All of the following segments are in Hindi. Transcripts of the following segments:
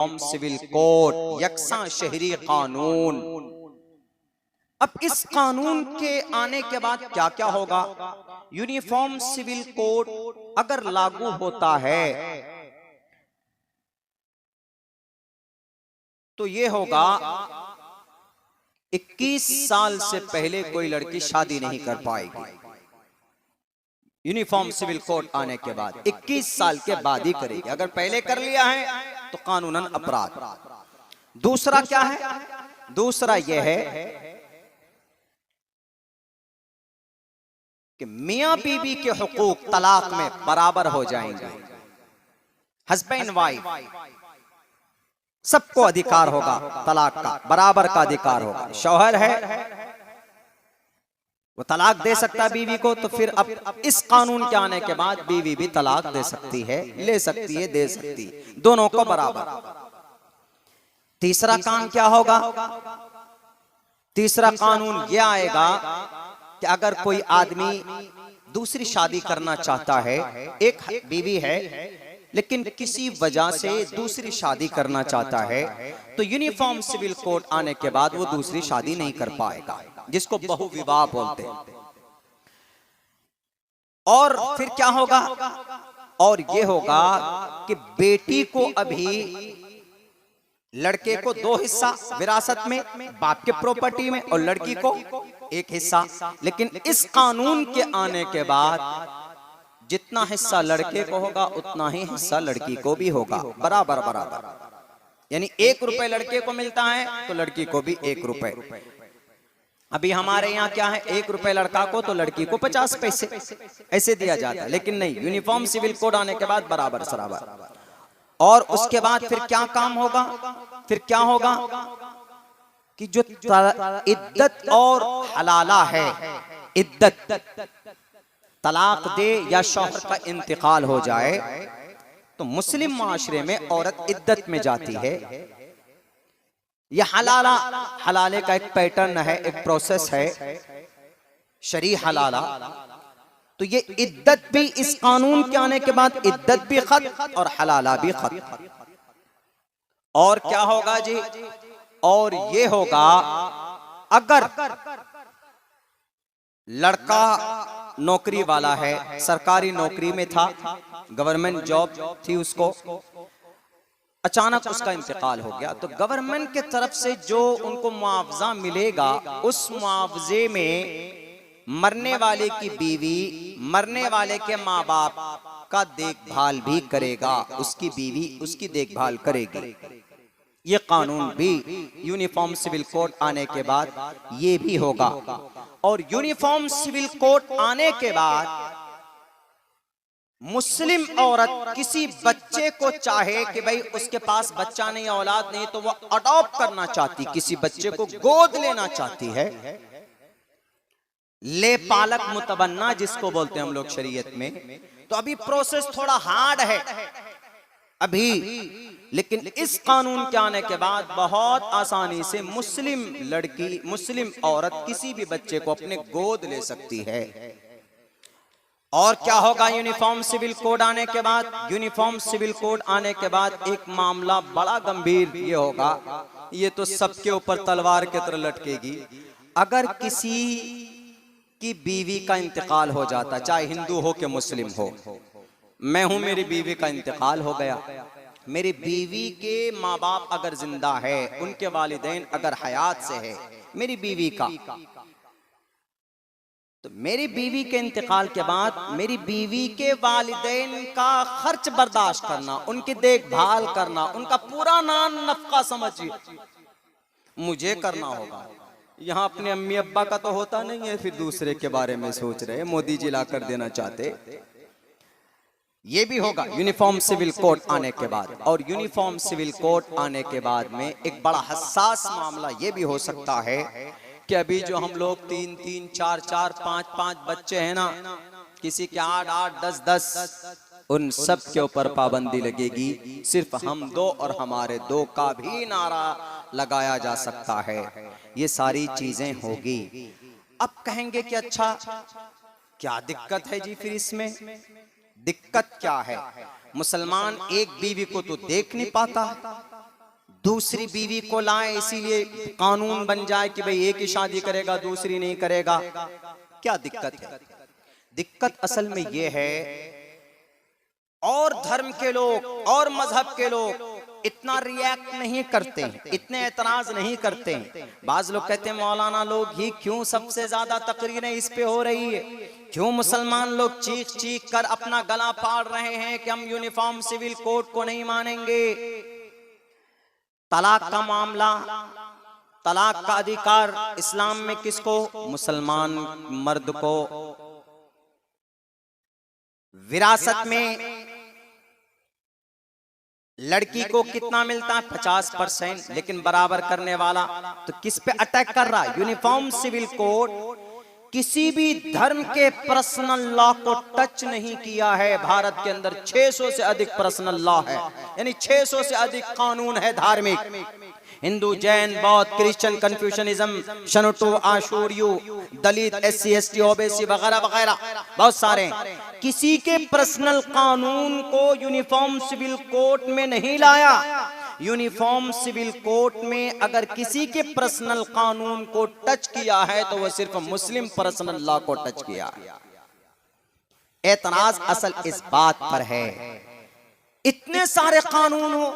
सिविल कोड, यकसा शहरी कानून। अब इस कानून के आने के बाद क्या क्या होगा? यूनिफॉर्म सिविल कोड अगर लागू होता है तो ये होगा 21 साल से पहले कोई लड़की शादी नहीं कर पाएगी। यूनिफॉर्म सिविल कोड आने के बाद 21 साल के बाद ही करेगी। अगर पहले कर लिया है तो कानूनन अपराध। दूसरा क्या है? दूसरा यह है कि मियां बीवी के हुकूक तलाक में बराबर हो जाएंगे। हस्बैंड वाइफ सबको अधिकार होगा तलाक का, बराबर का अधिकार होगा। शौहर है वो तलाक दे सकता है बीवी को, तो फिर अब इस कानून के आने के बाद बीवी भी तलाक दे सकती है, ले सकती है, दे सकती है, दोनों को बराबर। तीसरा काम क्या होगा? तीसरा कानून यह आएगा कि अगर कोई आदमी दूसरी शादी करना चाहता है, एक बीवी है लेकिन किसी वजह से दूसरी शादी करना चाहता है, तो यूनिफॉर्म सिविल कोड आने के बाद वो दूसरी शादी नहीं कर पाएगा, जिसको बहुविवाह बोलते हैं। और फिर क्या होगा? और ये होगा कि बेटी को अभी लड़के को 2 हिस्सा विरासत में, बाप के प्रॉपर्टी में, और लड़की को 1 हिस्सा। लेकिन इस कानून के आने के बाद जितना हिस्सा लड़के को होगा उतना ही हिस्सा लड़की को भी होगा, बराबर बराबर। यानी 1 रुपए लड़के को मिलता है तो लड़की को भी 1 रुपए। अभी हमारे यहाँ क्या है, 1 रुपए लड़का को तो लड़की को 50 पैसे ऐसे दिया जाता है। लेकिन नहीं, यूनिफॉर्म सिविल कोड आने के बाद बराबर सराबर। और उसके बाद फिर क्या काम होगा? फिर क्या होगा कि जो इद्दत और हलाला है, इद्दत तलाक दे या शौहर का इंतकाल हो जाए तो मुस्लिम माशरे में औरत इद्दत में जाती है। यह हलाला, हलाले का एक पैटर्न है, एक प्रोसेस है, शरी हलाला। तो ये इद्दत भी इस कानून के आने के बाद इद्दत भी खत्म और हलाला भी खत्म। और क्या होगा जी? और ये होगा अगर लड़का नौकरी वाला है, सरकारी नौकरी में था, गवर्नमेंट जॉब थी उसको, अचानक उसका इंतकाल हो गया, तो गवर्नमेंट के तरफ से जो उनको मुआवजा मिलेगा, उस मुआवजे में मरने वाले की बीवी मरने वाले के माँ बाप का देखभाल भी करेगा, उसकी बीवी उसकी देखभाल करेगी। ये कानून भी यूनिफॉर्म सिविल कोड आने के बाद ये भी होगा। और यूनिफॉर्म सिविल कोड आने के बाद मुस्लिम औरत किसी बच्चे को चाहे कि भाई उसके पास बच्चा नहीं, औलाद नहीं, तो वो अडॉप्ट करना चाहती, किसी बच्चे को गोद लेना चाहती है, ले पालक मुतबन्ना जिसको बोलते हैं हम लोग शरीयत में। तो अभी प्रोसेस थोड़ा हार्ड है अभी, लेकिन इस कानून के आने के बाद बहुत आसानी से मुस्लिम लड़की, मुस्लिम औरत किसी भी बच्चे को अपने गोद ले सकती है। और क्या होगा यूनिफॉर्म सिविल कोड आने के बाद? यूनिफॉर्म सिविल कोड आने के बाद एक मामला बड़ा गंभीर ये होगा, ये तो सबके ऊपर तलवार की तरह लटकेगी। अगर किसी की बीवी का इंतकाल हो जाता, चाहे हिंदू हो कि मुस्लिम हो, मैं हूं, मेरी बीवी का इंतकाल हो गया, मेरी बीवी के माँ बाप अगर जिंदा है, उनके वालिदैन अगर हयात से है, मेरी बीवी का, तो मेरी बीवी के इंतकाल के बाद मेरी बीवी के वालिदैन का खर्च बर्दाश्त करना, उनकी देखभाल करना, उनका पूरा नान नफका समझिए मुझे करना होगा। यहाँ अपने अम्मी अब्बा का तो होता नहीं है, फिर दूसरे के बारे में सोच रहे, मोदी जी ला कर देना चाहते। ये भी होगा यूनिफॉर्म सिविल कोड आने के बाद। और यूनिफॉर्म सिविल कोड आने के बाद में एक बड़ा हसास मामला ये भी हो सकता है कि अभी जो हम लोग 3-3, 4-4, 5-5 बच्चे हैं ना, किसी के 8-8, 10-10, उन सब के ऊपर पाबंदी लगेगी। सिर्फ हम 2 और हमारे 2 का भी नारा लगाया जा सकता है। ये सारी चीजें होगी। अब कहेंगे कि अच्छा क्या दिक्कत है जी? फिर इसमें दिक्कत क्या है? मुसलमान एक बीवी को तो देख नहीं पाता, दूसरी बीवी को लाए इसीलिए कानून बन जाए कि भाई एक ही शादी करेगा दूसरी नहीं करेगा। क्या दिक्कत है? दिक्कत असल में यह है, और धर्म के लोग और मजहब के लोग इतना रिएक्ट नहीं करते, इतने एतराज नहीं करते। बाज लोग कहते हैं मौलाना लोग ही क्यों सबसे ज्यादा तकरीरें इस पे हो रही है, क्यों मुसलमान लोग चीख चीख कर अपना गला फाड़ रहे हैं कि हम यूनिफॉर्म सिविल कोड को नहीं मानेंगे। तलाक का मामला, तलाक का अधिकार इस्लाम में किसको? मुसलमान मर्द को। विरासत में लड़की को कितना मिलता है? 50%, लेकिन बराबर करने वाला तो किस पे अटैक कर रहा है? यूनिफॉर्म सिविल कोड किसी भी धर्म के पर्सनल लॉ को टच नहीं किया है। भारत के अंदर 600 से अधिक पर्सनल लॉ है, यानी 600 से अधिक कानून है धार्मिक। हिंदू, जैन, बौद्ध, क्रिश्चियन, कन्फ्यूशनिज्म, शनुटो, आशूरियो, दलित, SC, ST, ओबीसी वगैरह वगैरह बहुत सारे। किसी के पर्सनल कानून को यूनिफॉर्म सिविल कोड में नहीं लाया। यूनिफॉर्म सिविल कोड में अगर किसी के पर्सनल कानून को टच किया है तो वह सिर्फ मुस्लिम पर्सनल लॉ को टच किया। एतराज असल इस बात पर है, इतने सारे कानून हो,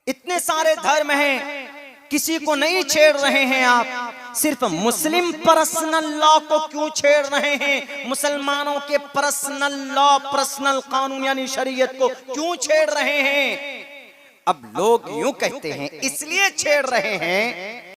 इतने सारे धर्म हैं, किसी को नहीं छेड़ रहे हैं आप, सिर्फ मुस्लिम पर्सनल लॉ को क्यों छेड़ रहे हैं? मुसलमानों के पर्सनल लॉ, पर्सनल कानून यानी शरीयत को क्यों छेड़ रहे हैं? अब लोग यूं कहते हैं इसलिए छेड़ रहे हैं